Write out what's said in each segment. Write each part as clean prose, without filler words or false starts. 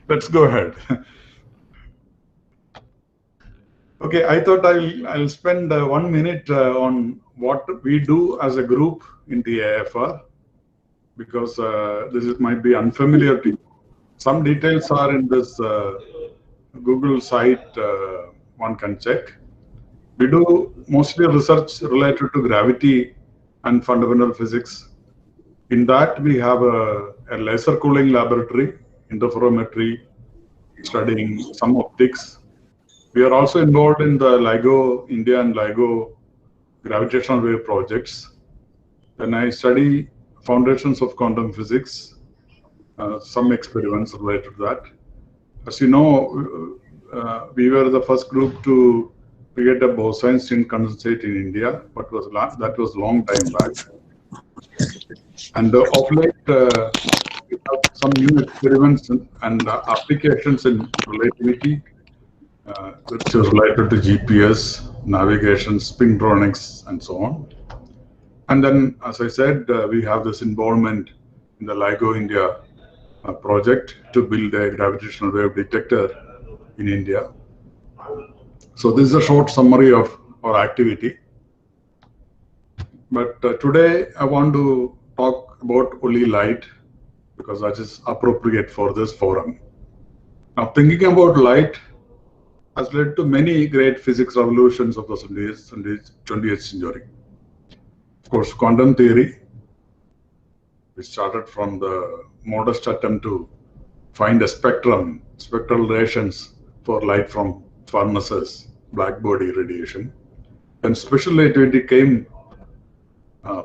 Let's go ahead. Okay, I thought I'll spend 1 minute on what we do as a group in the AFR, because might be unfamiliar to you. Some details are in this Google site, one can check. We do mostly research related to gravity and fundamental physics. In that, we have a laser cooling laboratory, interferometry, studying some optics. We are also involved in the LIGO India and LIGO gravitational wave projects. Then I study foundations of quantum physics, some experiments related to that. As you know, we were the first group to create a Bose-Einstein condensate in India, but that was long time back. And of late, we have some new experiments and applications in relativity, which is related to GPS, navigation, spintronics, and so on. And then, as I said, we have this involvement in the LIGO India project to build a gravitational wave detector in India. So this is a short summary of our activity. But today I want to talk about only light, because that is appropriate for this forum. Now, thinking about light has led to many great physics revolutions of the 20th century. Of course, quantum theory, which started from the modest attempt to find a spectral relations for light from furnaces, black body radiation. And special relativity came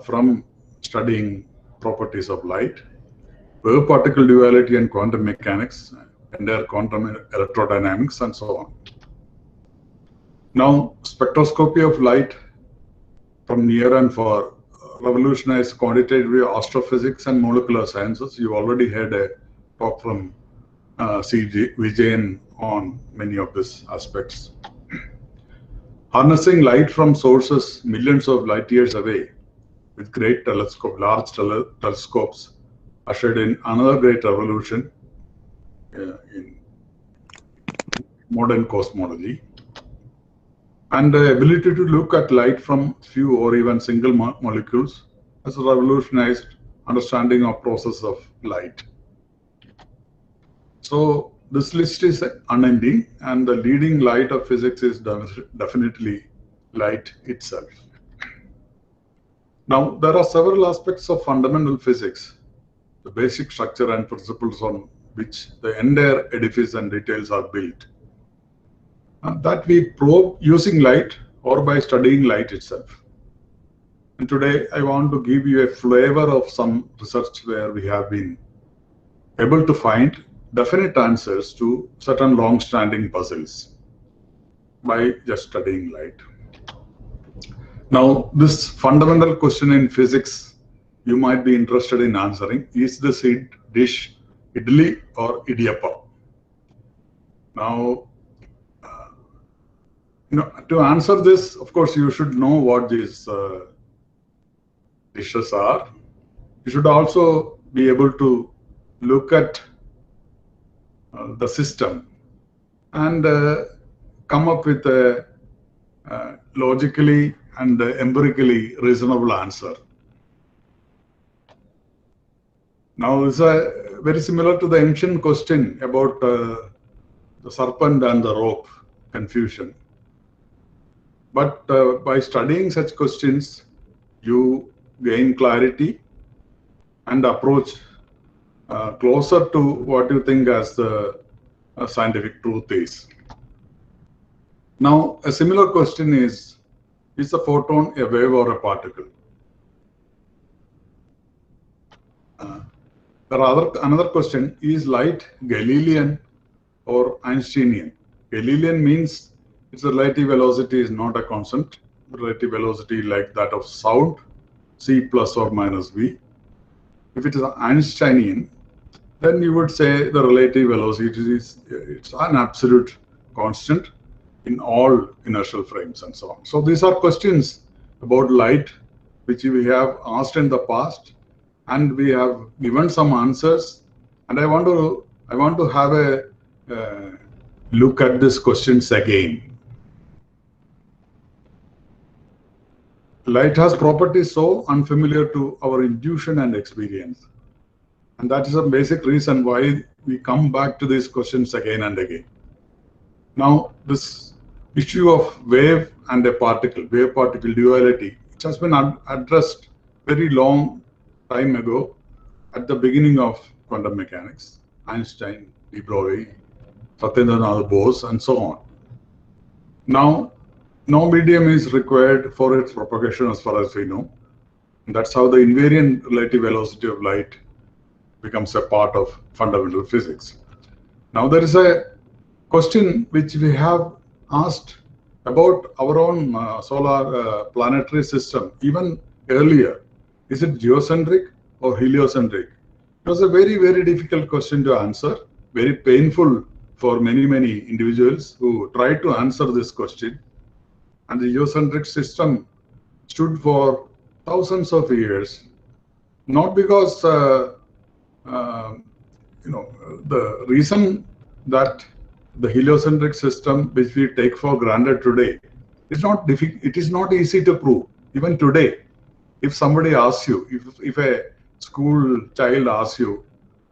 from studying properties of light, wave particle duality and quantum mechanics, entire quantum electrodynamics, and so on. Now, spectroscopy of light from near and far revolutionized quantitative astrophysics and molecular sciences. You already had a talk from C.G. Vijayan on many of these aspects. Harnessing light from sources millions of light years away with great large telescopes ushered in another great revolution in modern cosmology. And the ability to look at light from few or even single molecules has revolutionized understanding of process of light. So this list is unending, and the leading light of physics is definitely light itself. Now, there are several aspects of fundamental physics, the basic structure and principles on which the entire edifice and details are built, that we probe using light or by studying light itself. And today I want to give you a flavor of some research where we have been able to find definite answers to certain long-standing puzzles by just studying light. Now, this fundamental question in physics you might be interested in answering: is this dish idli or idiyappam? Now, to answer this, of course, you should know what these dishes are. You should also be able to look at the system and come up with a logically and empirically reasonable answer. Now, it's very similar to the ancient question about the serpent and the rope confusion. But by studying such questions, you gain clarity and approach closer to what you think as the scientific truth is. Now, a similar question is a photon a wave or a particle? Another question, is light Galilean or Einsteinian? Galilean means its relative velocity is not a constant. Relative velocity like that of sound, c plus or minus v. If it is Einsteinian, then you would say the relative velocity it's an absolute constant in all inertial frames and so on. So these are questions about light which we have asked in the past, and we have given some answers. And I want to I want to have a look at these questions again. Light has properties so unfamiliar to our intuition and experience. And that is a basic reason why we come back to these questions again and again. Now, this issue of wave and a particle, wave-particle duality, which has been addressed very long time ago at the beginning of quantum mechanics, Einstein, de Broglie, Satyendranath Bose, and so on. Now, no medium is required for its propagation as far as we know. And that's how the invariant relative velocity of light becomes a part of fundamental physics. Now, there is a question which we have asked about our own solar planetary system even earlier. Is it geocentric or heliocentric? It was a very, very difficult question to answer, very painful for many, many individuals who tried to answer this question. And the geocentric system stood for thousands of years, not because the reason that the heliocentric system, which we take for granted today, is not difficult. It is not easy to prove. Even today, if somebody asks you, if a school child asks you,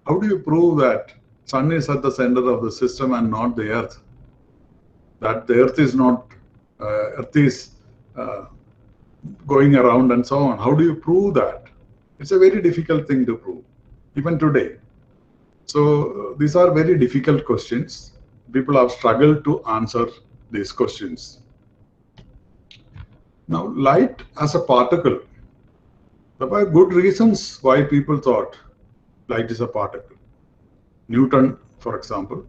how do you prove that sun is at the center of the system and not the earth? That the earth is not, earth is going around and so on. How do you prove that? It's a very difficult thing to prove, even today. So these are very difficult questions. People have struggled to answer these questions. Now, light as a particle, there were good reasons why people thought light is a particle. Newton, for example,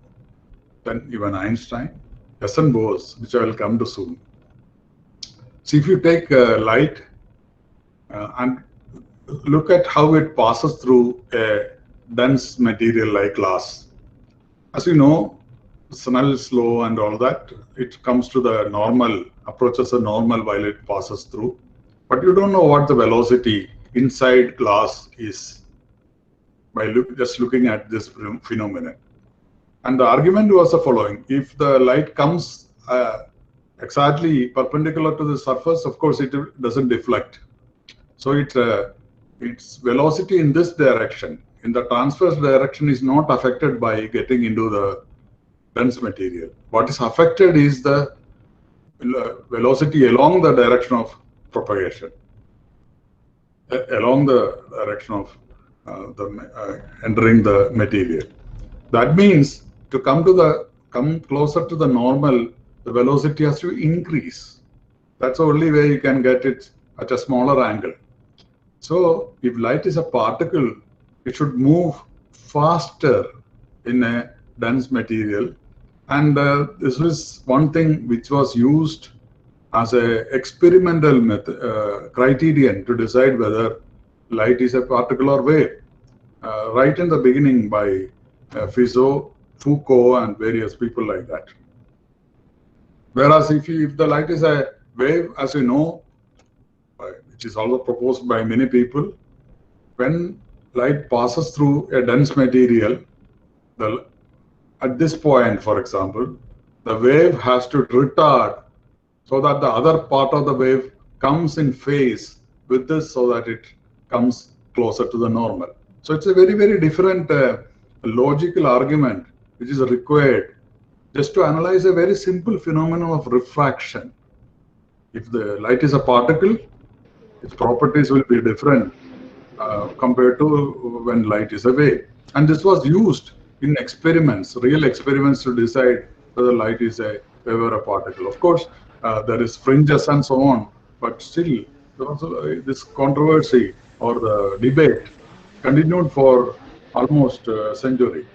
then even Einstein, S. N. Bose, which I will come to soon. See, if you take light and look at how it passes through a dense material like glass. As you know, Snell's law and all that, it comes to the normal, approaches the normal while it passes through. But you don't know what the velocity inside glass is by just looking at this phenomenon. And the argument was the following: if the light comes exactly perpendicular to the surface, of course it doesn't deflect. So its velocity in this direction, in the transverse direction, is not affected by getting into the dense material. What is affected is the velocity along the direction of propagation, along the direction of entering the material. That means to come closer to the normal, the velocity has to increase. That's the only way you can get it at a smaller angle. So if light is a particle, it should move faster in a dense material. And this is one thing which was used as an experimental criterion to decide whether light is a particle or wave. Right in the beginning by Fizeau, Foucault, and various people like that. Whereas if the light is a wave, as you know, which is also proposed by many people, when light passes through a dense material, at this point, for example, the wave has to retard so that the other part of the wave comes in phase with this so that it comes closer to the normal. So it's a very, very different logical argument which is required just to analyze a very simple phenomenon of refraction. If the light is a particle, its properties will be different compared to when light is a wave. And this was used in experiments, real experiments, to decide whether light is a wave or a particle. Of course, there is fringes and so on, but still, this controversy or the debate continued for almost a century.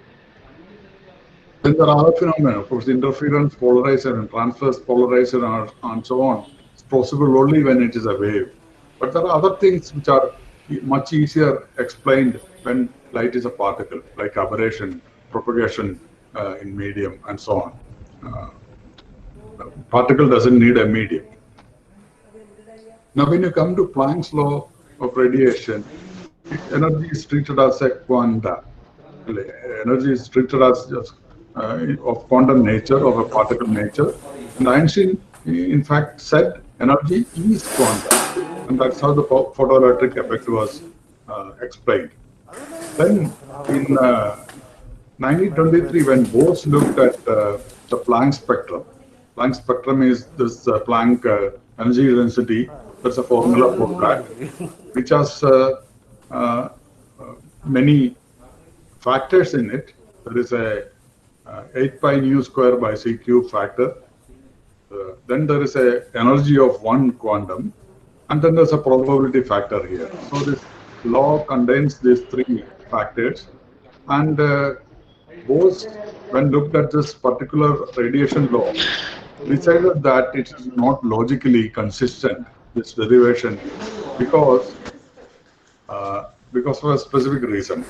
Then there are other phenomena, of course, interference, polarization, and transverse polarization, and so on. It's possible only when it is a wave. But there are other things which are much easier explained when light is a particle, like aberration, propagation in medium, and so on. Particle doesn't need a medium. Now, when you come to Planck's law of radiation, energy is treated as a quanta. particle. Energy is treated as just of quantum nature, of a particle nature. And Einstein, in fact, said energy is quantum. And that's how the photoelectric effect was explained. Then in 1923, when Bose looked at the Planck spectrum, Planck spectrum is this Planck energy density. There's a formula for that, which has many factors in it. There is a 8 pi nu square by c cube factor. Then there is a energy of one quantum, and then there's a probability factor here. So this law contains these three factors, and Bose, when looked at this particular radiation law, decided that it is not logically consistent, this derivation, because of a specific reason.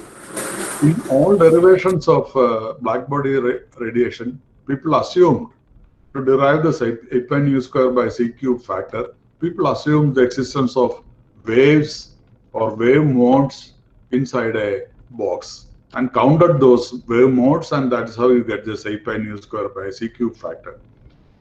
In all derivations of black body radiation, people assumed to derive this 8 pi nu square by c cube factor, people assumed the existence of waves or wave modes inside a box and counted those wave modes, and that's how you get this 8 pi nu square by c cube factor.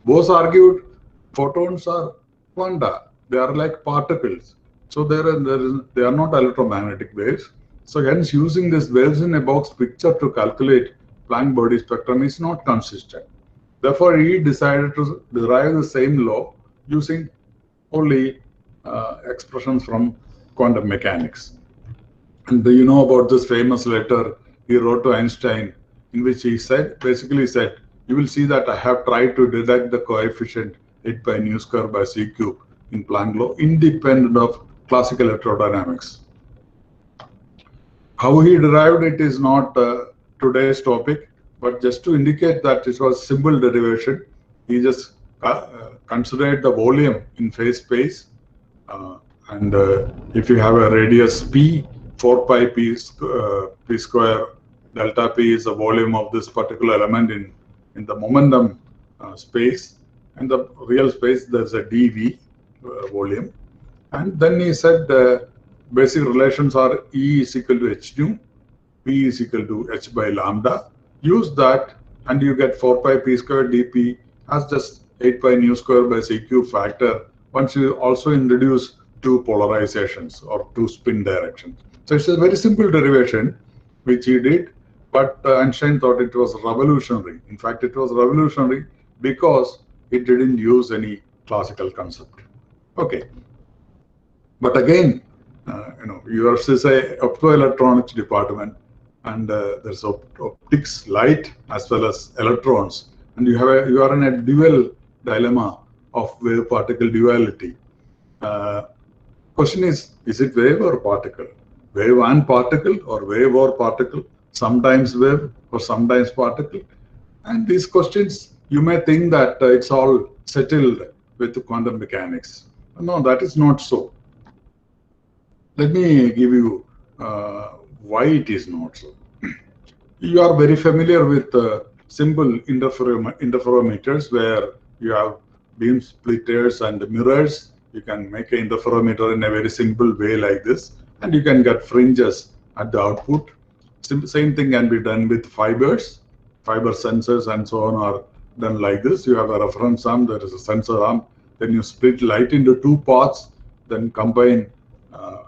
Bose argued photons are quanta, they are like particles. So they are not electromagnetic waves. So hence using this waves in a box picture to calculate Planck body spectrum is not consistent. Therefore, he decided to derive the same law using only expressions from quantum mechanics. And do you know about this famous letter he wrote to Einstein, in which he said, basically said, you will see that I have tried to detect the coefficient 8 pi nu square by c cube in Planck law, independent of classical electrodynamics. How he derived it is not today's topic, but just to indicate that it was simple derivation, he just considered the volume in phase space, and if you have a radius p, 4 pi p square, delta p is the volume of this particular element in the momentum space, and the real space there's a dv volume. And then he said basic relations are E is equal to h nu, P is equal to h by lambda. Use that and you get 4 pi p square dp as just 8 pi nu square by c cube factor once you also introduce two polarizations or two spin directions. So it's a very simple derivation which he did, but Einstein thought it was revolutionary. In fact, it was revolutionary because it didn't use any classical concept. Okay. But again, yours is a optoelectronics department, and there's optics, light, as well as electrons, and you are in a dual dilemma of wave-particle duality. Question is it wave or particle? Wave and particle, or wave or particle? Sometimes wave or sometimes particle? And these questions, you may think that it's all settled with quantum mechanics. No, that is not so. Let me give you why it is not so. You are very familiar with simple interferometers where you have beam splitters and mirrors. You can make an interferometer in a very simple way like this, and you can get fringes at the output. Same thing can be done with fibers. Fiber sensors and so on are done like this. You have a reference arm, there is a sensor arm, then you split light into two parts, then combine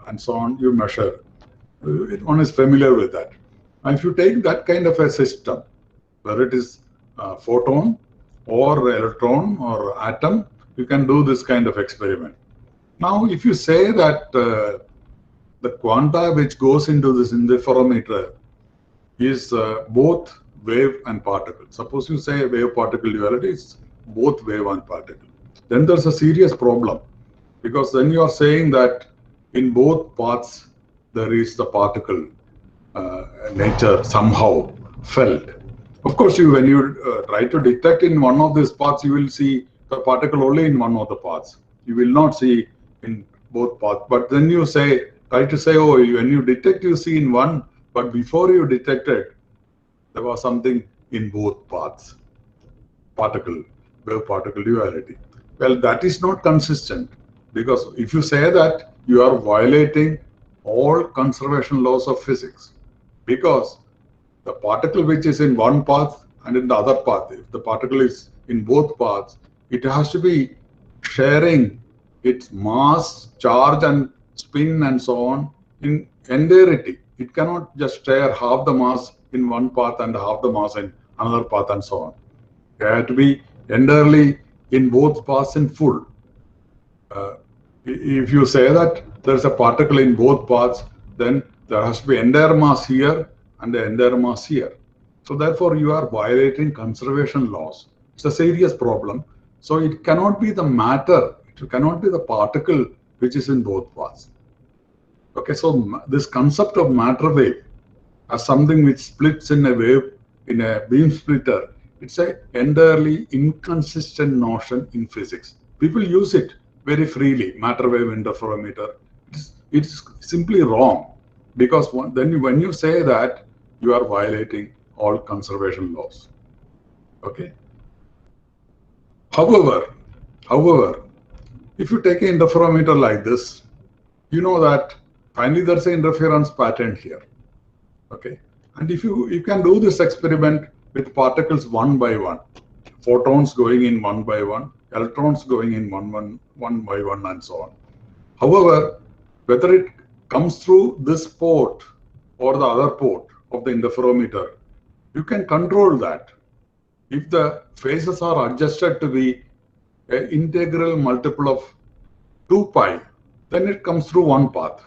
and so on, you measure. One is familiar with that. And if you take that kind of a system, whether it is photon or electron or atom, you can do this kind of experiment. Now, if you say that the quanta which goes into this interferometer is both wave and particle. Suppose you say wave-particle duality is both wave and particle. Then there's a serious problem, because then you are saying that in both parts there is the particle nature somehow felt. Of course, when you try to detect in one of these parts, you will see the particle only in one of the parts. You will not see in both parts. But then you try to say, oh, when you detect, you see in one, but before you detected, there was something in both parts. Wave-particle duality. Well, that is not consistent, because if you say that, you are violating all conservation laws of physics, because The particle which is in one path and in the other path, if the particle is in both paths, it has to be sharing its mass, charge and spin and so on in entirety. It cannot just share half the mass in one path and half the mass in another path and so on. It has to be entirely in both paths in full. If you say that there's a particle in both paths, then there has to be entire mass here and the entire mass here. So therefore, you are violating conservation laws. It's a serious problem. So it cannot be the matter, it cannot be the particle which is in both paths. Okay, so this concept of matter wave as something which splits in a wave, in a beam splitter, it's an entirely inconsistent notion in physics. People use it very freely, matter wave interferometer. It's simply wrong, because then when you say that, you are violating all conservation laws. Okay. However, if you take an interferometer like this, you know that finally there's an interference pattern here. Okay. And if you can do this experiment with particles one by one, photons going in one by one, electrons going in one by one, and so on. However, whether it comes through this port or the other port of the interferometer, you can control that. If the phases are adjusted to be an integral multiple of 2 pi, then it comes through one path.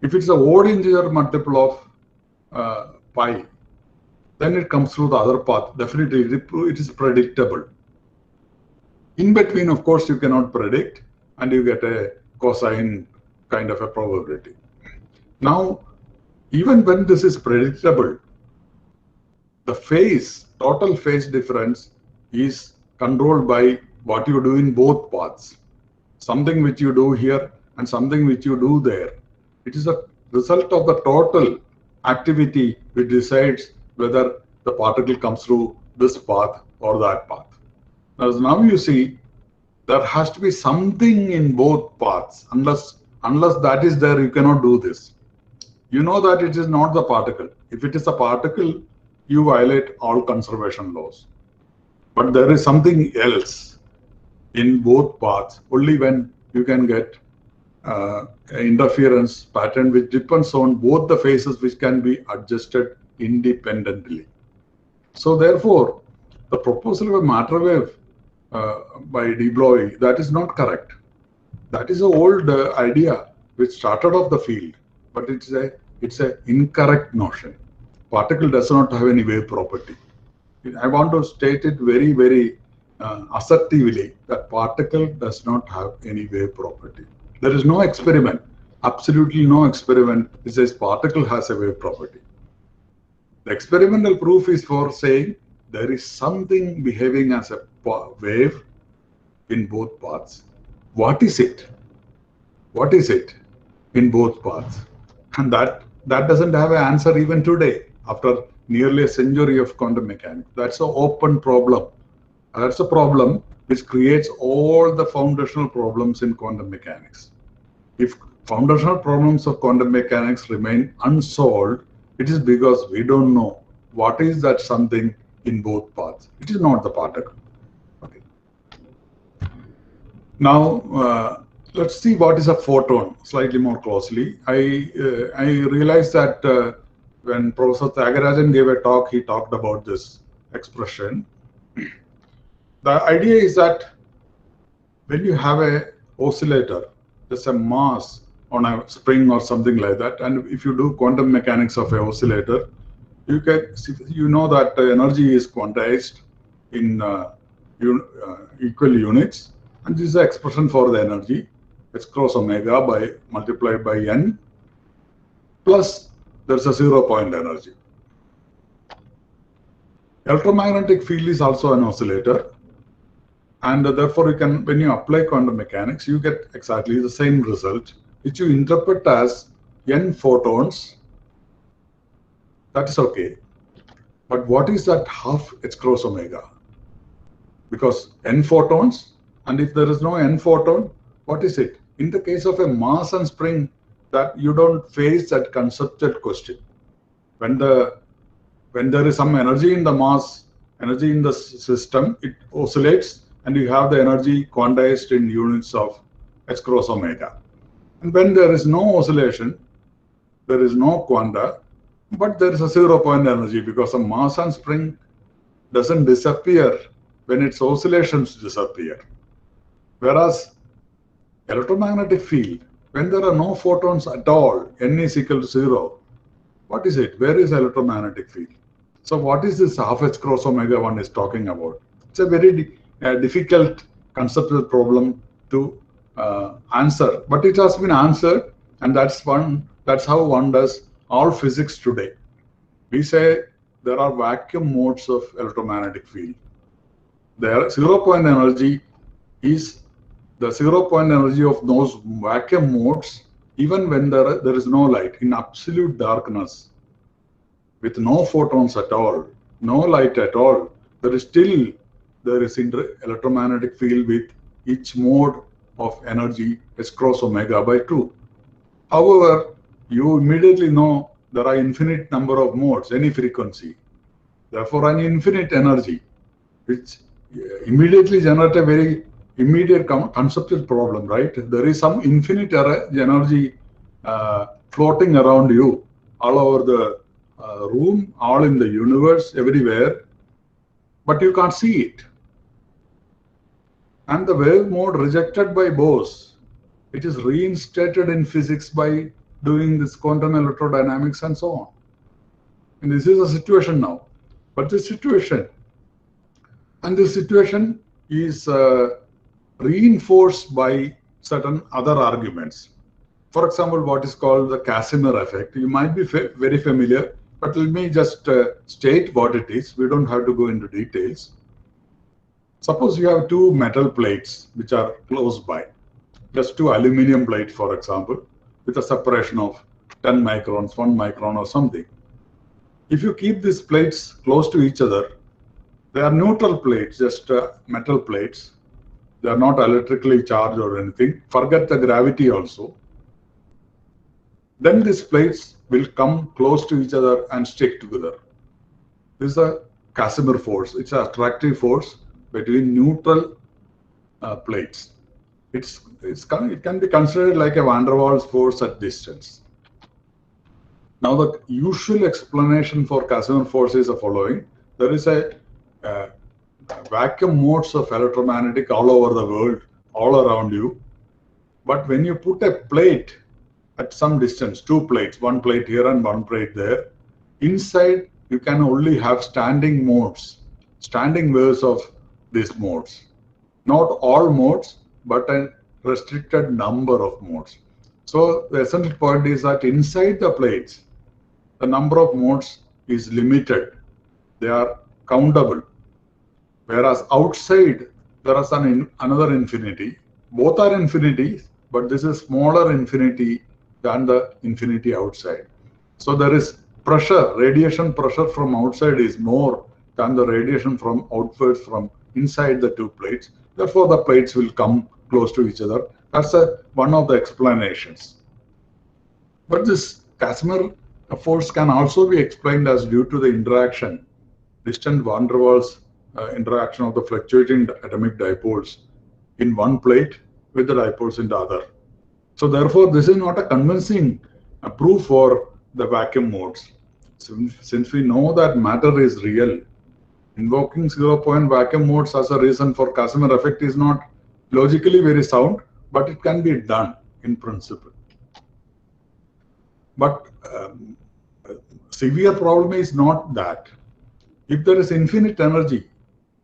If it's an odd integer multiple of pi, then it comes through the other path. Definitely, it is predictable. In between, of course, you cannot predict, and you get a cosine kind of a probability. Now, even when this is predictable, the phase, total phase difference is controlled by what you do in both paths. Something which you do here and something which you do there. It is a result of the total activity which decides whether the particle comes through this path or that path. Now you see, there has to be something in both paths. Unless that is there, you cannot do this. You know that it is not the particle. If it is a particle, you violate all conservation laws. But there is something else in both paths, only when you can get an interference pattern which depends on both the phases, which can be adjusted independently. So therefore, the proposal of a matter wave by de Broglie, that is not correct. That is an old idea which started off the field, but it's a incorrect notion. Particle does not have any wave property. I want to state it very, very assertively that particle does not have any wave property. There is no experiment, absolutely no experiment that says particle has a wave property. The experimental proof is for saying there is something behaving as a wave in both paths. What is it? What is it in both paths? And that doesn't have an answer even today, after nearly a century of quantum mechanics. That's an open problem. That's a problem which creates all the foundational problems in quantum mechanics. If foundational problems of quantum mechanics remain unsolved, it is because we don't know what is that something in both paths. It is not the particle. Okay. Now, let's see what is a photon slightly more closely. I realized that when Professor Tyagarajan gave a talk, he talked about this expression. The idea is that when you have an oscillator, there's a mass on a spring or something like that, and if you do quantum mechanics of an oscillator, you know that the energy is quantized in equal units, and this is the expression for the energy. It's cross omega multiplied by n, plus there's a 0-point energy. Electromagnetic field is also an oscillator, and therefore you can, when you apply quantum mechanics, you get exactly the same result, which you interpret as n photons. That is okay. But what is that half h cross omega? Because n photons, and if there is no n photon, what is it? In the case of a mass and spring, that you don't face that conceptual question. When the when there is some energy in the mass, energy in the system, it oscillates, and you have the energy quantized in units of h cross omega. And when there is no oscillation, there is no quanta, but there is a 0-point energy, because the mass and spring doesn't disappear when its oscillations disappear. Whereas electromagnetic field, when there are no photons at all, n is equal to 0, what is it? Where is electromagnetic field? So what is this half h cross omega 1 is talking about? It's a very difficult conceptual problem to answer, but it has been answered, and that's how one does all physics today. We say there are vacuum modes of electromagnetic field. The 0-point energy is the 0-point energy of those vacuum modes, even when there is no light, in absolute darkness, with no photons at all, no light at all, there is electromagnetic field with each mode of energy h cross omega by 2. However, you immediately know there are infinite number of modes, any frequency. Therefore, an infinite energy, which immediately generates a very immediate conceptual problem, right? There is some infinite energy floating around you, all over the room, all in the universe, everywhere, but you can't see it. And the wave mode rejected by Bose, it is reinstated in physics by doing this quantum electrodynamics and so on. And this is a situation now. But this situation is reinforced by certain other arguments. For example, what is called the Casimir effect. You might be very familiar, but let me just state what it is. We don't have to go into details. Suppose you have two metal plates which are close by, just two aluminum plates, for example, with a separation of 10 microns, 1 micron or something. If you keep these plates close to each other, they are neutral plates, just metal plates. They are not electrically charged or anything. Forget the gravity also. Then these plates will come close to each other and stick together. This is a Casimir force. It's an attractive force between neutral plates. It can be considered like a van der Waals force at distance. Now, the usual explanation for Casimir force is the following. There is a vacuum modes of electromagnetic all over the world, all around you. But when you put a plate at some distance, two plates, one plate here and one plate there, inside you can only have standing modes, standing waves of these modes. Not all modes, but a restricted number of modes. So the essential point is that inside the plates, the number of modes is limited. They are countable. Whereas outside, there is another infinity. Both are infinities, but this is smaller infinity than the infinity outside. So there is pressure, radiation pressure from outside is more than the radiation from outwards from inside the two plates. Therefore, the plates will come close to each other. That's one of the explanations. But this Casimir force can also be explained as due to the interaction, distant van der Waals interaction of the fluctuating atomic dipoles in one plate with the dipoles in the other. So therefore, this is not a convincing proof for the vacuum modes. Since we know that matter is real, invoking 0-point vacuum modes as a reason for Casimir effect is not logically very sound, but it can be done in principle. But severe problem is not that. If there is infinite energy,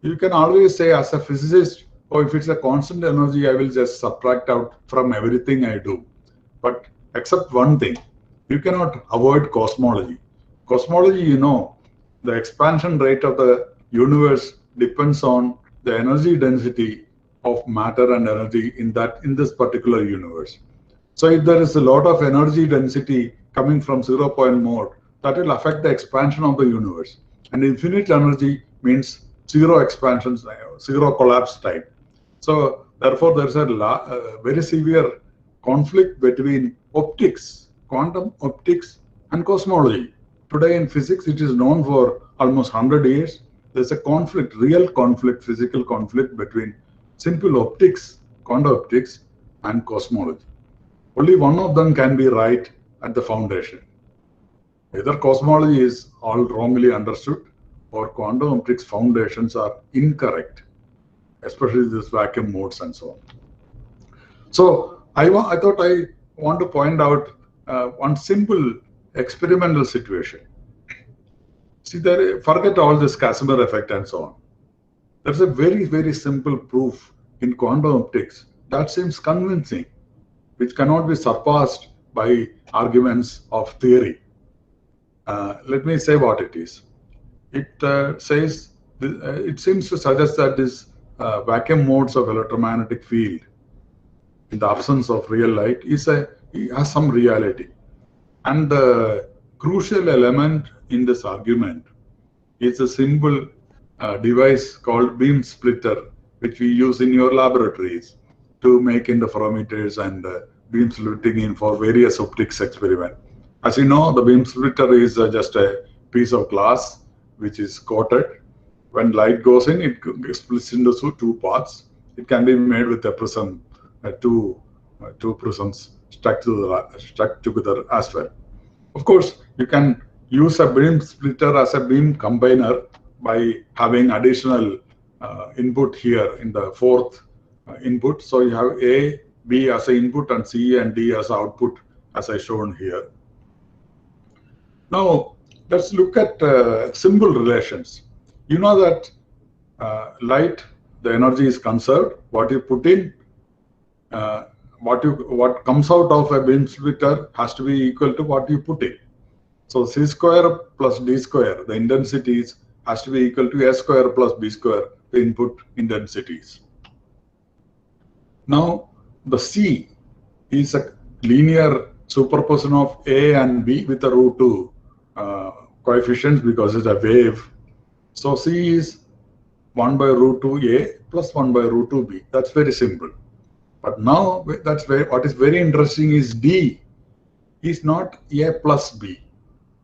you can always say as a physicist, oh, if it's a constant energy, I will just subtract out from everything I do. But except one thing, you cannot avoid cosmology. Cosmology, you know, the expansion rate of the universe depends on the energy density of matter and energy in this particular universe. So if there is a lot of energy density coming from 0-point mode, that will affect the expansion of the universe. And infinite energy means zero expansion, zero collapse time. So therefore, there's a very severe conflict between optics, quantum optics, and cosmology. Today in physics, it is known for almost 100 years. There's a conflict, real conflict, physical conflict between simple optics, quantum optics, and cosmology. Only one of them can be right at the foundation. Either cosmology is all wrongly understood or quantum optics foundations are incorrect, especially this vacuum modes and so on. So I thought I want to point out one simple experimental situation. See, forget all this Casimir effect and so on. There's a very, very simple proof in quantum optics that seems convincing, which cannot be surpassed by arguments of theory. Let me say what it is. It says, it seems to suggest that this vacuum modes of electromagnetic field in the absence of real light has some reality. And the crucial element in this argument is a simple device called beam splitter, which we use in your laboratories to make interferometers and beam splitting in for various optics experiments. As you know, the beam splitter is just a piece of glass which is coated. When light goes in, it splits into two parts. It can be made with a prism, two prisms stuck together as well. Of course, you can use a beam splitter as a beam combiner by having additional input here in the fourth input. So you have A, B as an input and C and D as output, as I shown here. Now, let's look at simple relations. You know that light, the energy is conserved. What you put in, what comes out of a beam splitter has to be equal to what you put in. So C square plus D square, the intensities, has to be equal to A square plus B square, the input intensities. Now, the C is a linear superposition of A and B with the root 2 coefficients because it's a wave. So C is 1 by root 2A plus 1 by root 2B. That's very simple. But now what is very interesting is D is not A plus B.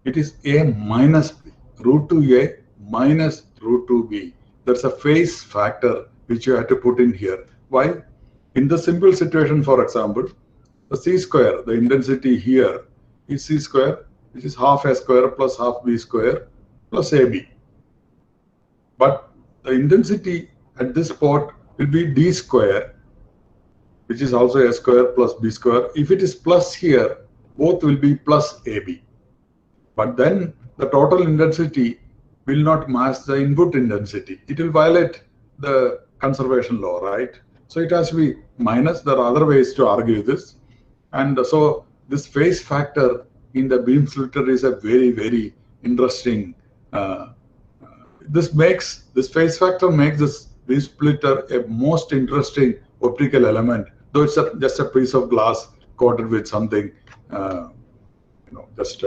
It is A minus B. Root 2A minus root 2B. There's a phase factor which you have to put in here. Why? In the simple situation, for example, the C square, the intensity here is C square, which is half A square plus half B square plus AB. But the intensity at this spot will be D square, which is also A square plus B square. If it is plus here, both will be plus AB. But then the total intensity will not match the input intensity. It will violate the conservation law, right? So it has to be minus. There are other ways to argue this. And so this phase factor in the beam splitter is a very, very interesting. This phase factor makes this beam splitter a most interesting optical element, though it's just a piece of glass coated with something, just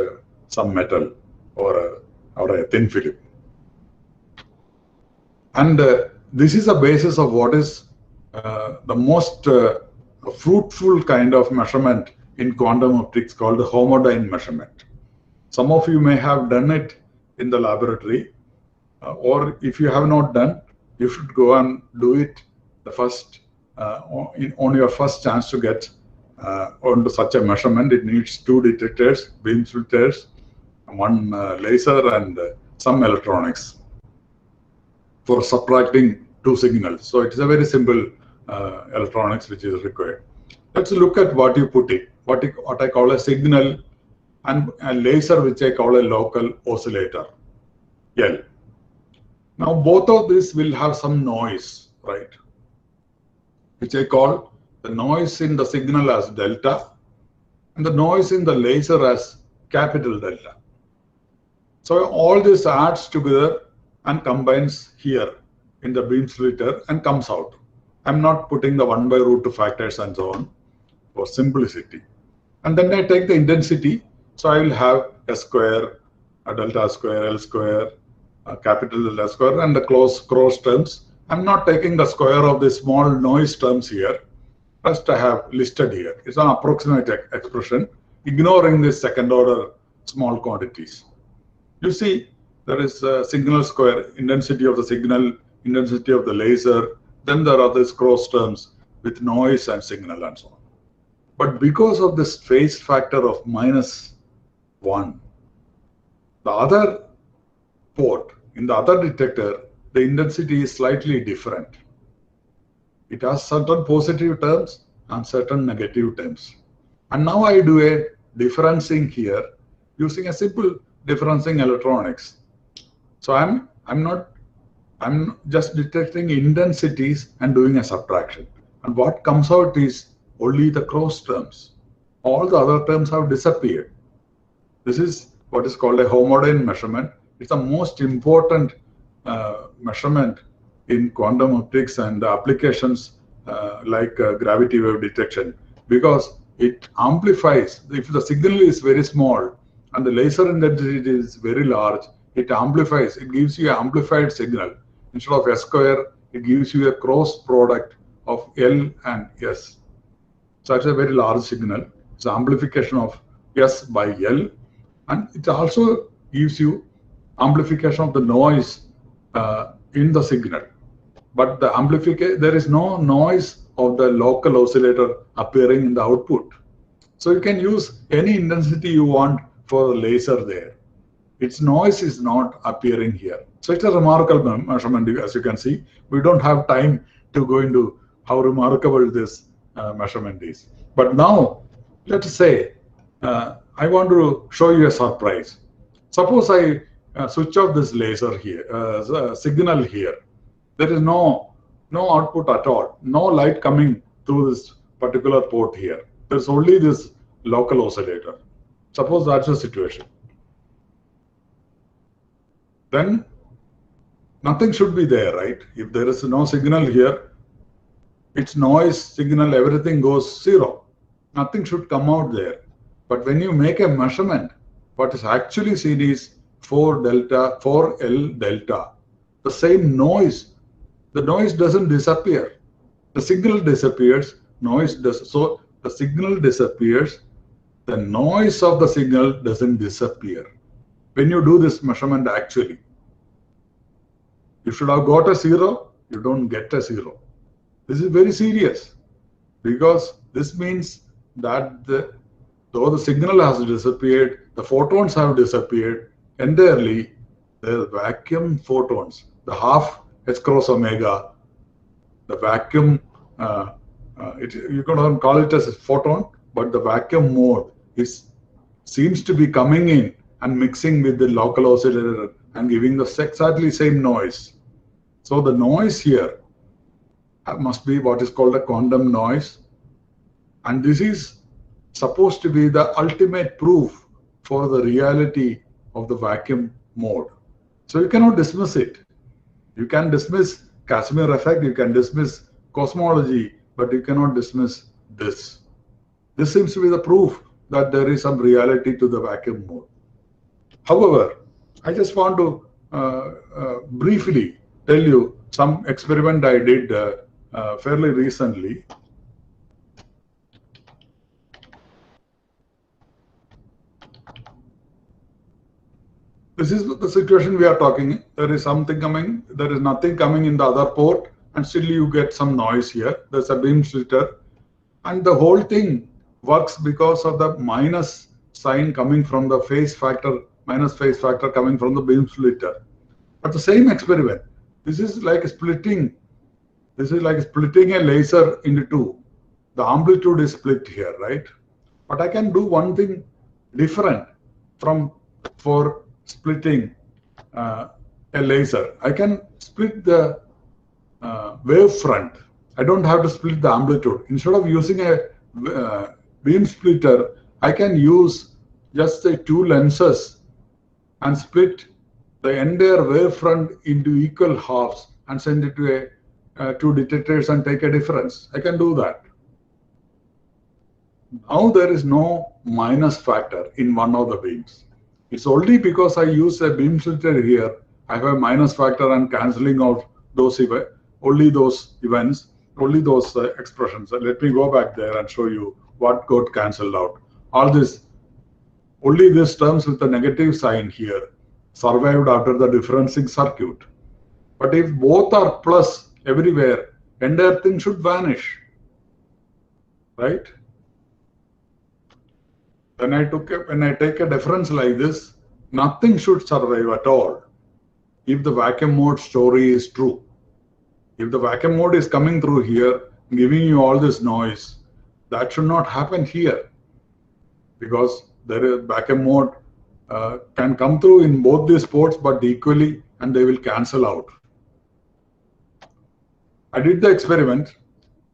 some metal or a thin film. And this is the basis of what is the most fruitful kind of measurement in quantum optics called the homodyne measurement. Some of you may have done it in the laboratory, or if you have not done, you should go and do it the first on your first chance to get onto such a measurement. It needs two detectors, beam splitters, one laser, and some electronics for subtracting two signals. So it is a very simple electronics which is required. Let's look at what you put in, what I call a signal, and a laser which I call a local oscillator, L. Now both of these will have some noise, right? Which I call the noise in the signal as delta and the noise in the laser as capital delta. So all this adds together and combines here in the beam splitter and comes out. I'm not putting the 1 by root 2 factors and so on for simplicity. And then I take the intensity. So I will have a square, a delta square, L square, a capital delta square, and the cross terms. I'm not taking the square of the small noise terms here. First I have listed here. It's an approximate expression, ignoring the second order small quantities. You see, there is a signal square, intensity of the signal, intensity of the laser. Then there are these cross terms with noise and signal and so on. But because of this phase factor of -1, the other port, in the other detector, the intensity is slightly different. It has certain positive terms and certain negative terms. And now I do a differencing here using a simple differencing electronics. So I'm just detecting intensities and doing a subtraction. And what comes out is only the cross terms. All the other terms have disappeared. This is what is called a homodynamic measurement. It's the most important measurement in quantum optics and applications like gravity wave detection, because it amplifies. If the signal is very small and the laser intensity is very large, it amplifies. It gives you an amplified signal. Instead of S square, it gives you a cross product of L and S. So it's a very large signal. It's amplification of S by L, and it also gives you amplification of the noise in the signal. But the amplification, there is no noise of the local oscillator appearing in the output. So you can use any intensity you want for the laser there. Its noise is not appearing here. So it's a remarkable measurement, as you can see. We don't have time to go into how remarkable this measurement is. But now, let's say, I want to show you a surprise. Suppose I switch off this laser here, signal here. There is no output at all, no light coming through this particular port here. There's only this local oscillator. Suppose that's the situation. Then nothing should be there, right? If there is no signal here, its noise, signal, everything goes zero. Nothing should come out there. But when you make a measurement, what is actually seen is 4L delta. The same noise. The noise doesn't disappear. The signal disappears, noise does. So the signal disappears, the noise of the signal doesn't disappear. When you do this measurement actually, you should have got a 0, you don't get a 0. This is very serious, because this means that though the signal has disappeared, the photons have disappeared entirely. The vacuum photons, the half H cross omega, the vacuum, you can call it as a photon, but the vacuum mode seems to be coming in and mixing with the local oscillator and giving the exactly same noise. So the noise here must be what is called a quantum noise, and this is supposed to be the ultimate proof for the reality of the vacuum mode. So you cannot dismiss it. You can dismiss Casimir effect, you can dismiss cosmology, but you cannot dismiss this. This seems to be the proof that there is some reality to the vacuum mode. However, I just want to briefly tell you some experiment I did fairly recently. This is the situation we are talking. There is something coming, there is nothing coming in the other port, and still you get some noise here. There's a beam splitter, and the whole thing works because of the minus sign coming from the phase factor, minus phase factor coming from the beam splitter. But the same experiment, this is like splitting a laser into two. The amplitude is split here, right? But I can do one thing different for splitting a laser. I can split the wave front. I don't have to split the amplitude. Instead of using a beam splitter, I can use just the two lenses and split the entire wavefront into equal halves and send it to two detectors and take a difference. I can do that. Now there is no minus factor in one of the beams. It's only because I use a beam splitter here, I have a minus factor and cancelling out those only those events, only those expressions. Let me go back there and show you what got cancelled out. All this, only these terms with the negative sign here survived after the differencing circuit. But if both are plus everywhere, entire thing should vanish, right? When I take a difference like this, nothing should survive at all. If the vacuum mode story is true, if the vacuum mode is coming through here, giving you all this noise, that should not happen here, because there is vacuum mode can come through in both these ports, but equally, and they will cancel out. I did the experiment,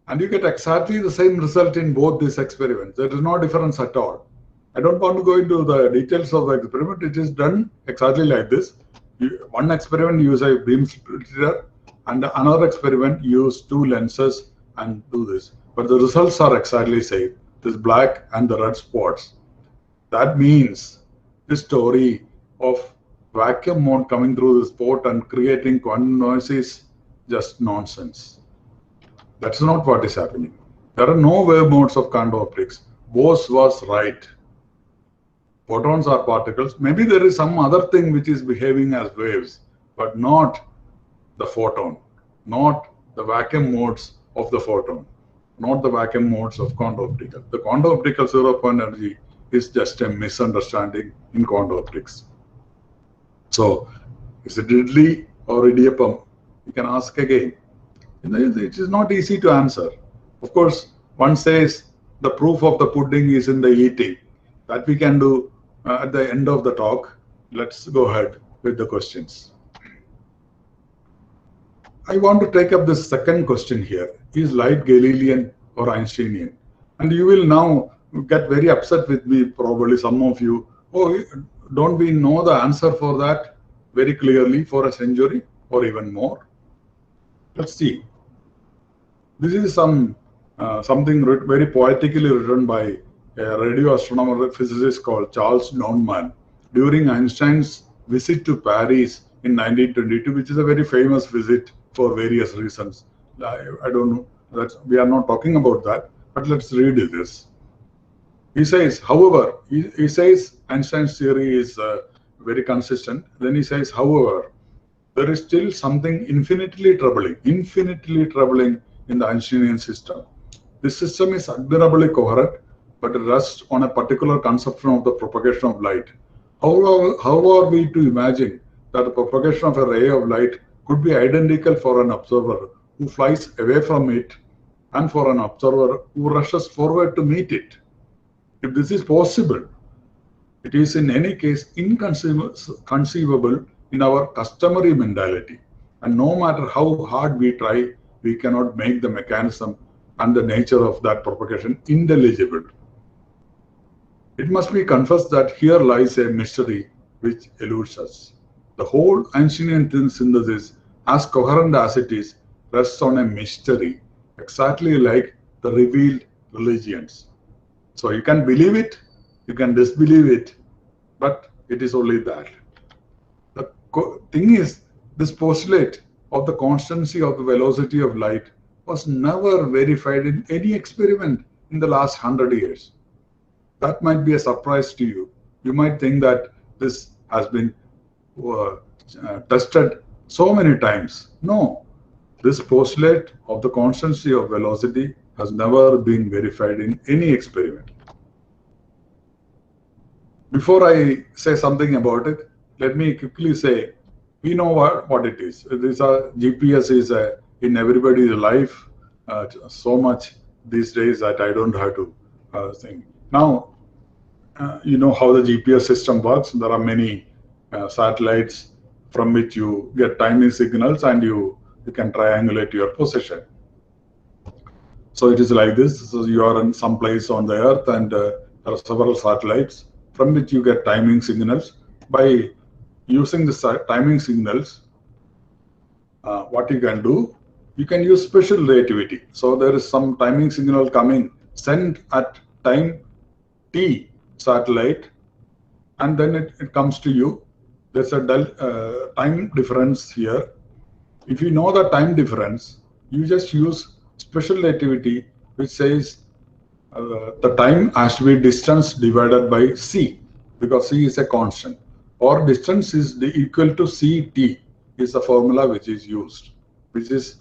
and you get exactly the same result in both these experiments. There is no difference at all. I don't want to go into the details of the experiment. It is done exactly like this. One experiment use a beam splitter, and another experiment use two lenses and do this. But the results are exactly same. This black and the red spots. That means the story of vacuum mode coming through this port and creating quantum noise is just nonsense. That's not what is happening. There are no wave modes of quantum optics. Bose was right. Photons are particles. Maybe there is some other thing which is behaving as waves, but not the photon, not the vacuum modes of the photon, not the vacuum modes of quantum optical. The quantum optical zero-point energy is just a misunderstanding in quantum optics. So, is it idli or idiyappam? You can ask again. It is not easy to answer. Of course, one says the proof of the pudding is in the eating. That we can do at the end of the talk. Let's go ahead with the questions. I want to take up this second question here. Is light Galilean or Einsteinian? And you will now get very upset with me, probably some of you. Oh, don't we know the answer for that very clearly for a century or even more? Let's see. This is something very poetically written by a radio astronomer physicist called Charles Downman during Einstein's visit to Paris in 1922, which is a very famous visit for various reasons. I don't know. We are not talking about that, but let's read this. He says, however, he says Einstein's theory is very consistent. Then he says, however, there is still something infinitely troubling in the Einsteinian system. This system is admirably coherent, but it rests on a particular conception of the propagation of light. How are we to imagine that the propagation of a ray of light could be identical for an observer who flies away from it and for an observer who rushes forward to meet it? If this is possible, it is in any case inconceivable in our customary mentality. And no matter how hard we try, we cannot make the mechanism and the nature of that propagation intelligible. It must be confessed that here lies a mystery which eludes us. The whole Einsteinian synthesis, as coherent as it is, rests on a mystery, exactly like the revealed religions. So you can believe it, you can disbelieve it, but it is only that. The thing is, this postulate of the constancy of the velocity of light was never verified in any experiment in the last 100 years. That might be a surprise to you. You might think that this has been tested so many times. No, this postulate of the constancy of velocity has never been verified in any experiment. Before I say something about it, let me quickly say, we know what it is. GPS is in everybody's life so much these days that I don't have to think. Now, you know how the GPS system works. There are many satellites from which you get timing signals and you can triangulate your position. So it is like this. So you are in some place on the Earth and there are several satellites from which you get timing signals. By using the timing signals, what you can do, you can use special relativity. So there is some timing signal coming, sent at time t satellite, and then it comes to you. There's a time difference here. If you know the time difference, you just use special relativity, which says the time has to be distance divided by c, because c is a constant. or distance is equal to CT is the formula which is used, which is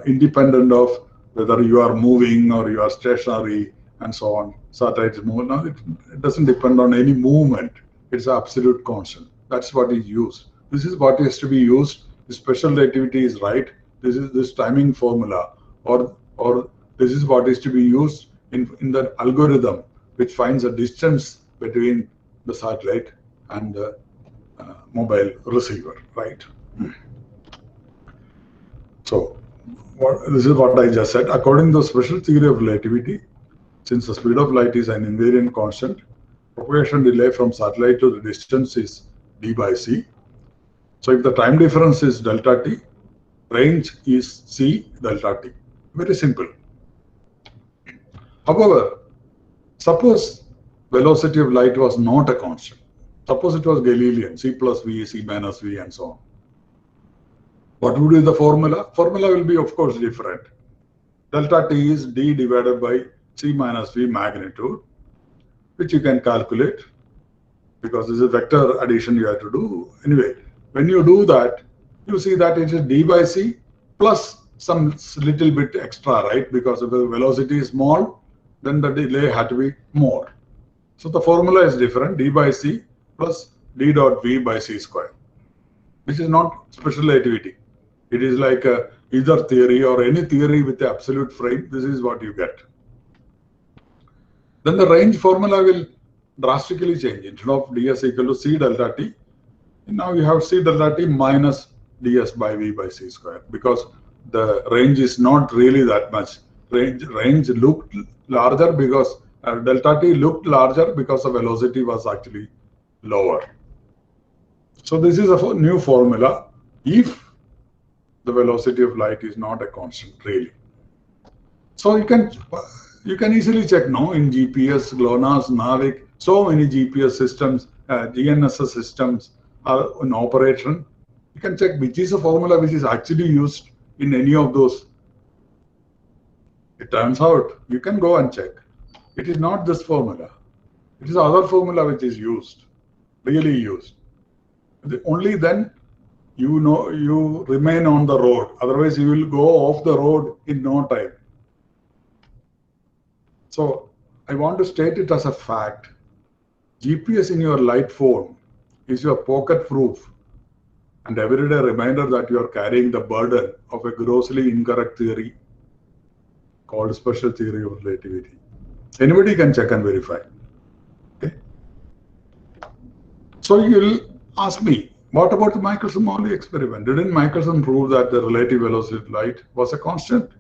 independent of whether you are moving or you are stationary and so on. Satellites move. No, it doesn't depend on any movement. It's an absolute constant. That's what is used. This is what is to be used. The special relativity is right. This is this timing formula, or this is what is to be used in the algorithm which finds a distance between the satellite and the mobile receiver, right? So this is what I just said. According to the special theory of relativity, since the speed of light is an invariant constant, propagation delay from satellite to the distance is d by c. So if the time difference is delta t, range is c delta t. Very simple. However, suppose velocity of light was not a constant. Suppose it was Galilean, c plus v, c minus v, and so on. What would be the formula? Formula will be, of course, different. Delta t is d divided by c minus v magnitude, which you can calculate because this is vector addition you have to do. Anyway, when you do that, you see that it is d by c plus some little bit extra, right? Because if the velocity is small, then the delay had to be more. So the formula is different, d by c plus d dot v by c square, which is not special relativity. It is like either theory or any theory with the absolute frame. This is what you get. Then the range formula will drastically change. Instead of ds equal to c delta t, now you have c delta t minus ds by v by c square, because the range is not really that much. Range looked larger because delta t looked larger because the velocity was actually lower. So this is a new formula if the velocity of light is not a constant, really. So you can easily check now in GPS, GLONASS, NAVIC, so many GPS systems, GNSS systems are in operation. You can check which is a formula which is actually used in any of those. It turns out you can go and check. It is not this formula. It is other formula which is used, really used. Only then you remain on the road. Otherwise, you will go off the road in no time. So I want to state it as a fact. GPS in your light phone is your pocket proof and everyday reminder that you are carrying the burden of a grossly incorrect theory called special theory of relativity. Anybody can check and verify. Okay? So you will ask me, what about the Michelson-Morley experiment? Didn't Michelson prove that the relative velocity of light was a constant?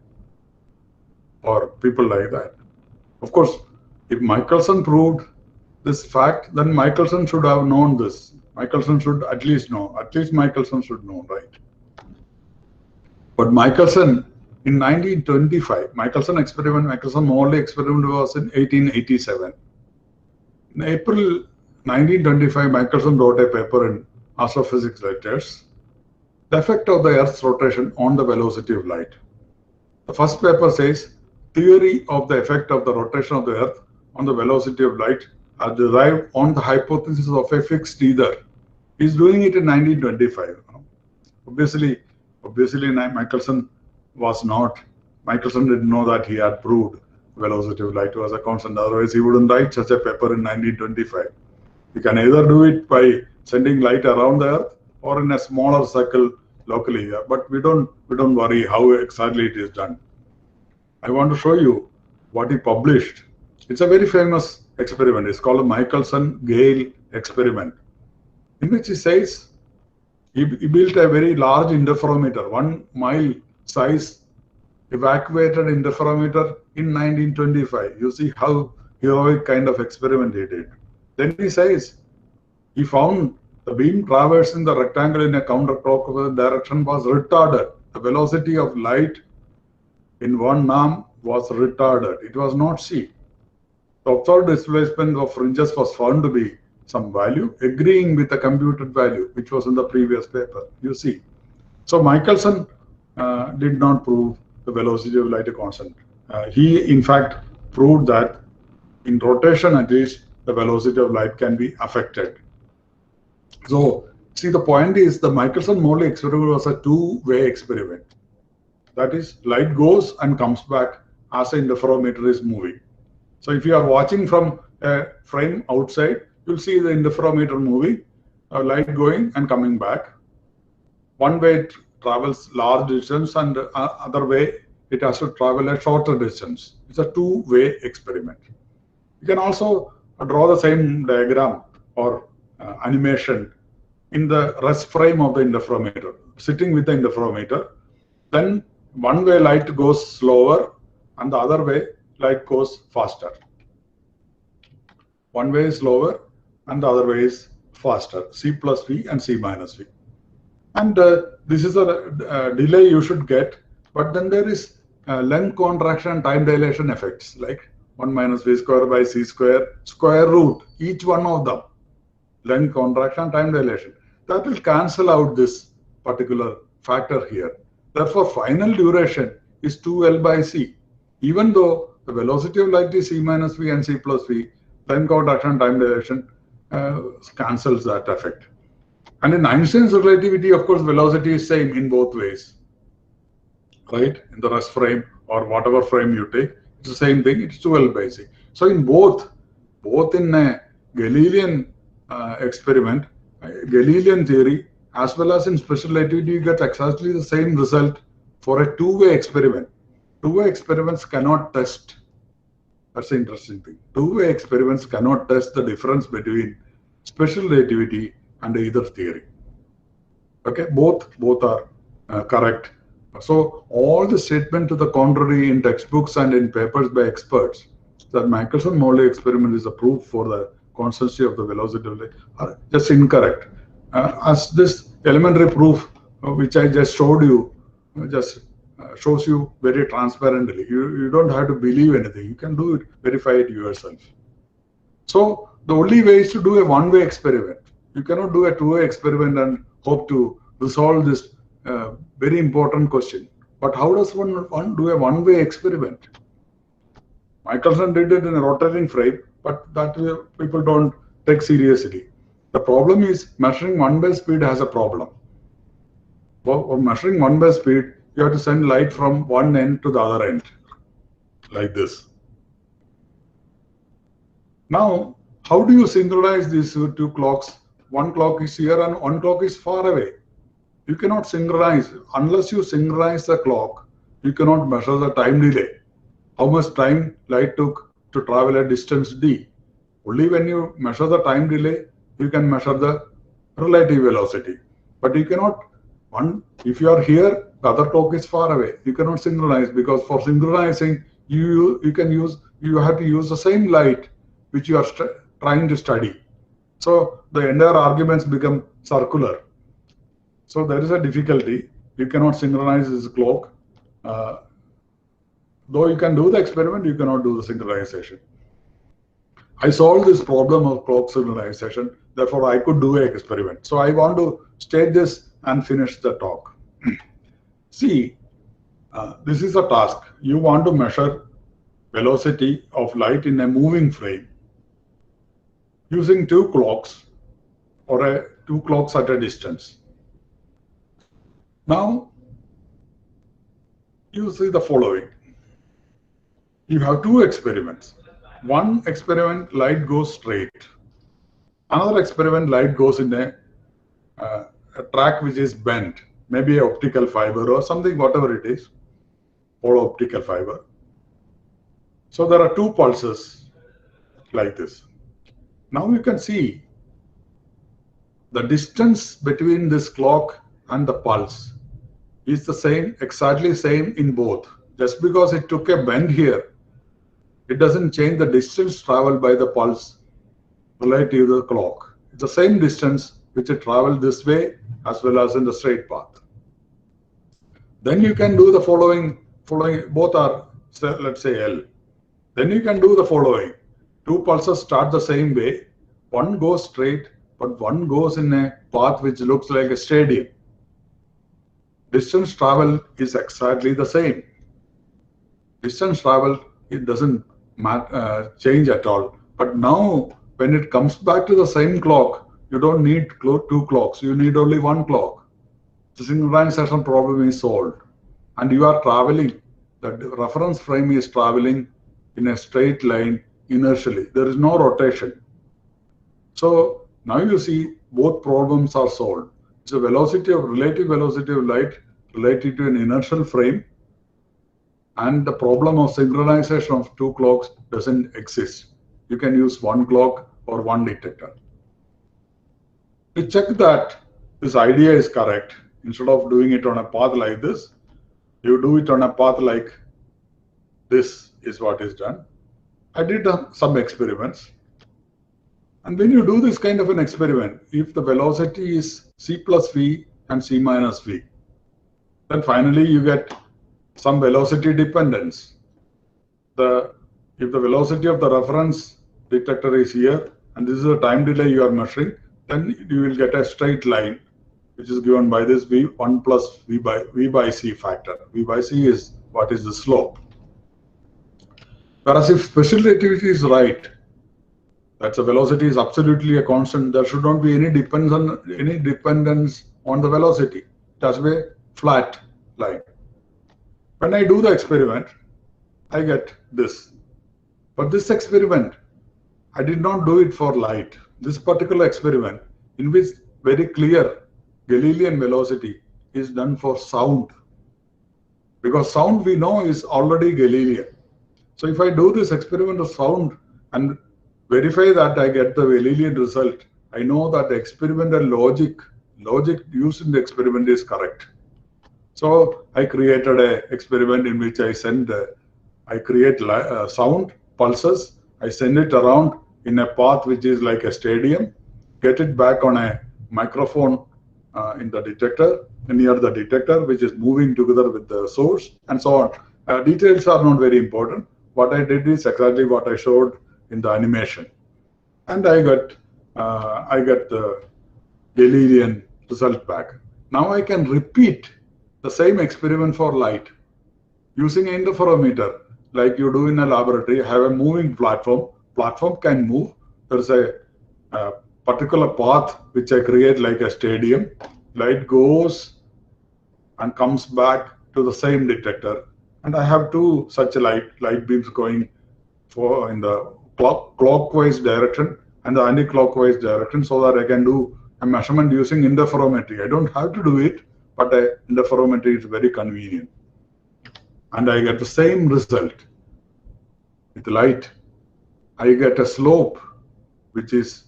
Or people like that? Of course, if Michelson proved this fact, then Michelson should have known this. Michelson should at least know. At least Michelson should know, right? But Michelson, in 1925, Michelson-Morley experiment was in 1887. In April 1925, Michelson wrote a paper in Astrophysics Letters, the effect of the Earth's rotation on the velocity of light. The first paper says, theory of the effect of the rotation of the Earth on the velocity of light are derived on the hypothesis of a fixed ether. He's doing it in 1925. Obviously, Michelson didn't know that he had proved velocity of light was a constant. Otherwise, he wouldn't write such a paper in 1925. You can either do it by sending light around the Earth or in a smaller circle locally. But we don't worry how exactly it is done. I want to show you what he published. It's a very famous experiment. It's called the Michelson-Gale experiment, in which he says he built a very large interferometer, 1 mile size evacuated interferometer in 1925. You see how heroic kind of experiment he did. Then he says he found the beam traversing the rectangle in a counterclockwise direction was retarded. The velocity of light in one arm was retarded. It was not c. The observed displacement of fringes was found to be some value, agreeing with the computed value, which was in the previous paper. You see. So Michelson did not prove the velocity of light a constant. He, in fact, proved that in rotation, at least, the velocity of light can be affected. So, see, the point is the Michelson-Morley experiment was a two-way experiment. That is, light goes and comes back as the interferometer is moving. So, if you are watching from a frame outside, you'll see the interferometer moving, light going and coming back. One way it travels large distance, and other way it has to travel a shorter distance. It's a two-way experiment. You can also draw the same diagram or animation in the rest frame of the interferometer, sitting with the interferometer. Then one way light goes slower and the other way light goes faster. One way is slower and the other way is faster, C plus V and C minus V. And this is a delay you should get, but then there is length contraction and time dilation effects, like 1 minus V square by C square, square root, each one of them, length contraction, time dilation. That will cancel out this particular factor here. Therefore, final duration is 2L by C. Even though the velocity of light is C minus V and C plus V, length contraction, time dilation cancels that effect. And in Einstein's relativity, of course, velocity is same in both ways, right? In the rest frame or whatever frame you take, it's the same thing. It's 2L by C. So in both in a Galilean experiment, Galilean theory, as well as in special relativity, you get exactly the same result for a two-way experiment. Two-way experiments cannot test. That's the interesting thing. Two-way experiments cannot test the difference between special relativity and either theory. Okay, both are correct. So all the statement to the contrary in textbooks and in papers by experts that Michelson-Morley experiment is a proof for the constancy of the velocity of light are just incorrect. As this elementary proof which I just showed you just shows you very transparently. You don't have to believe anything. You can do it, verify it yourself. So the only way is to do a one-way experiment. You cannot do a two-way experiment and hope to resolve this very important question. But how does one do a one-way experiment? Michelson did it in a rotating frame, but that people don't take seriously. The problem is measuring one-way speed has a problem. For measuring one-way speed, you have to send light from one end to the other end, like this. Now, how do you synchronize these two clocks? One clock is here and one clock is far away. You cannot synchronize. Unless you synchronize the clock, you cannot measure the time delay. How much time light took to travel a distance d. Only when you measure the time delay, you can measure the relative velocity. But you cannot, if you are here, the other clock is far away. You cannot synchronize, because for synchronizing, you have to use the same light which you are trying to study. So the entire arguments become circular. So there is a difficulty. You cannot synchronize this clock. Though you can do the experiment, you cannot do the synchronization. I solved this problem of clock synchronization. Therefore, I could do an experiment. So I want to state this and finish the talk. See, this is a task. You want to measure velocity of light in a moving frame using two clocks or two clocks at a distance. Now, you see the following. You have two experiments. One experiment, light goes straight. Another experiment, light goes in a track which is bent, maybe an optical fiber or something, whatever it is, or optical fiber. So there are two pulses like this. Now you can see the distance between this clock and the pulse is the same, exactly same in both. Just because it took a bend here, it doesn't change the distance traveled by the pulse relative to the clock. It's the same distance which it traveled this way as well as in the straight path. Then you can do the following, both are, let's say, L. Then you can do the following. Two pulses start the same way. One goes straight, but one goes in a path which looks like a stadium. Distance travel is exactly the same. Distance travel, it doesn't change at all. But now, when it comes back to the same clock, you don't need two clocks, you need only one clock. The synchronization problem is solved. And you are traveling, the reference frame is traveling in a straight line inertially. There is no rotation. So now you see both problems are solved. It's a relative velocity of light related to an inertial frame, and the problem of synchronization of two clocks doesn't exist. You can use one clock or one detector. To check that this idea is correct, instead of doing it on a path like this, you do it on a path like this is what is done. I did some experiments. And when you do this kind of an experiment, if the velocity is c plus v and c minus v, then finally you get some velocity dependence. If the velocity of the reference detector is here, and this is the time delay you are measuring, then you will get a straight line, which is given by this v1 plus v by c factor. V by c is what is the slope. Whereas if special relativity is right, that the velocity is absolutely a constant, there should not be any dependence on the velocity. It has to be a flat line. When I do the experiment, I get this. But this experiment, I did not do it for light. This particular experiment, in which very clear Galilean velocity is done for sound. Because sound we know is already Galilean. So if I do this experiment of sound and verify that I get the Galilean result, I know that the experimental logic used in the experiment is correct. So I created an experiment in which I create sound pulses, I send it around in a path which is like a stadium, get it back on a microphone in the detector, near the detector, which is moving together with the source, and so on. Details are not very important. What I did is exactly what I showed in the animation, and I got the Galilean result back. Now I can repeat the same experiment for light using an interferometer, like you do in a laboratory. Have a moving platform. Platform can move. There's a particular path which I create like a stadium. Light goes and comes back to the same detector, and I have two such light beams going in the clockwise direction and the anti-clockwise direction, so that I can do a measurement using interferometry. I don't have to do it, but interferometry is very convenient. And I get the same result with light. I get a slope which is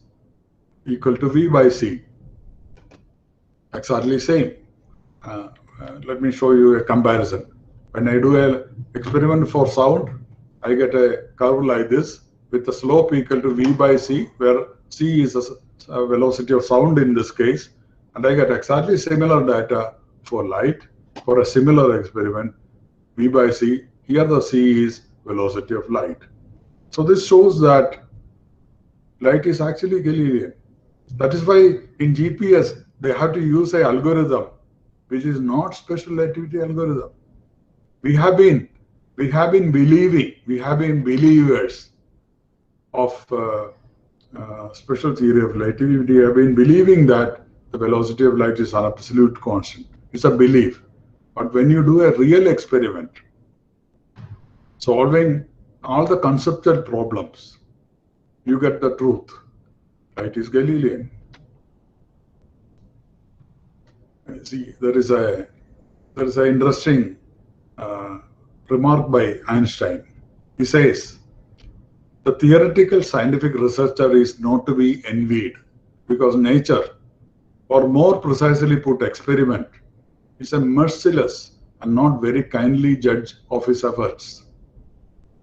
equal to V by C. Exactly same. Let me show you a comparison. When I do an experiment for sound, I get a curve like this with the slope equal to V by C, where C is a velocity of sound in this case, and I get exactly similar data for light for a similar experiment, V by C. Here the C is velocity of light. So this shows that light is actually Galilean. That is why in GPS they have to use an algorithm which is not special relativity algorithm. We have been believing, we have been believers of special theory of relativity. We have been believing that the velocity of light is an absolute constant. It's a belief. But when you do a real experiment, solving all the conceptual problems, you get the truth. Light is Galilean. See, there is an interesting remark by Einstein. He says, the theoretical scientific researcher is not to be envied, because nature, or more precisely put, experiment, is a merciless and not very kindly judge of his efforts.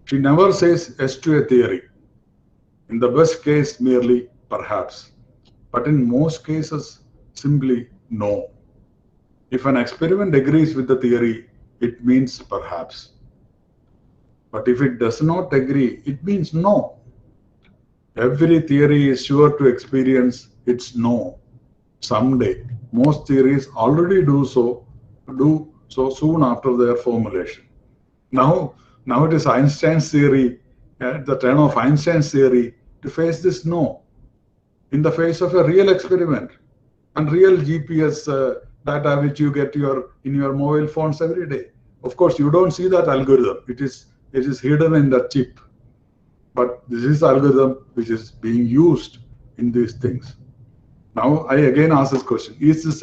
She never says yes to a theory. In the best case, merely perhaps, but in most cases, simply no. If an experiment agrees with the theory, it means perhaps. But if it does not agree, it means no. Every theory is sure to experience its no someday. Most theories already do so soon after their formulation. Now it is Einstein's theory, at the turn of Einstein's theory, to face this no. in the face of a real experiment and real GPS data which you get in your mobile phones every day. Of course, you don't see that algorithm. It is hidden in the chip. But this is the algorithm which is being used in these things. Now, I again ask this question: is this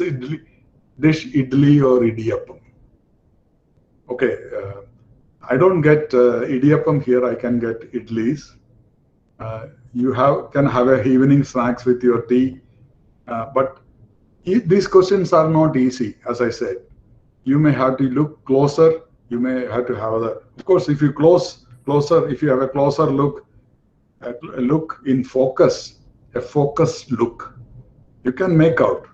dish idli or idiyappam? Okay, I don't get idiyappam here. I can get idlis. You can have a evening snacks with your tea, but these questions are not easy. As I said, you may have to look closer. You may have to have of course, if you if you have a closer look, a look in focus, a focused look, you can make out.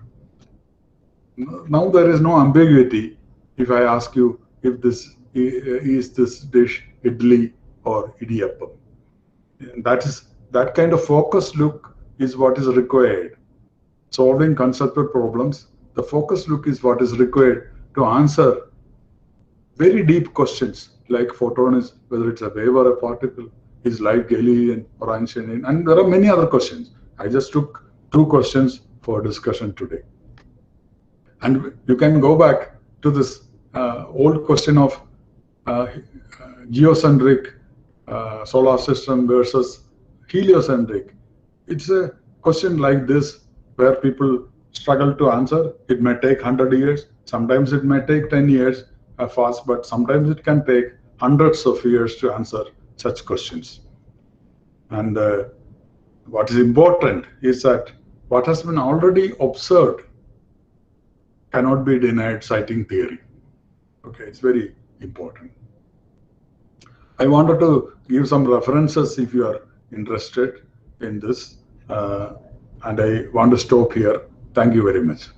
Now there is no ambiguity if I ask you if this is this dish idli or idiyappam. That kind of focused look is what is required. Solving conceptual problems, the focused look is what is required to answer very deep questions like photon is, whether it's a wave or a particle, is light Galilean or Einsteinian, and there are many other questions. I just took 2 questions for discussion today. And you can go back to this old question of geocentric solar system versus heliocentric. It's a question like this where people struggle to answer. It may take 100 years. Sometimes it may take 10 years fast, but sometimes it can take hundreds of years to answer such questions. And what is important is that what has been already observed cannot be denied citing theory. Okay, it's very important. I wanted to give some references if you are interested in this, and I want to stop here. Thank you very much.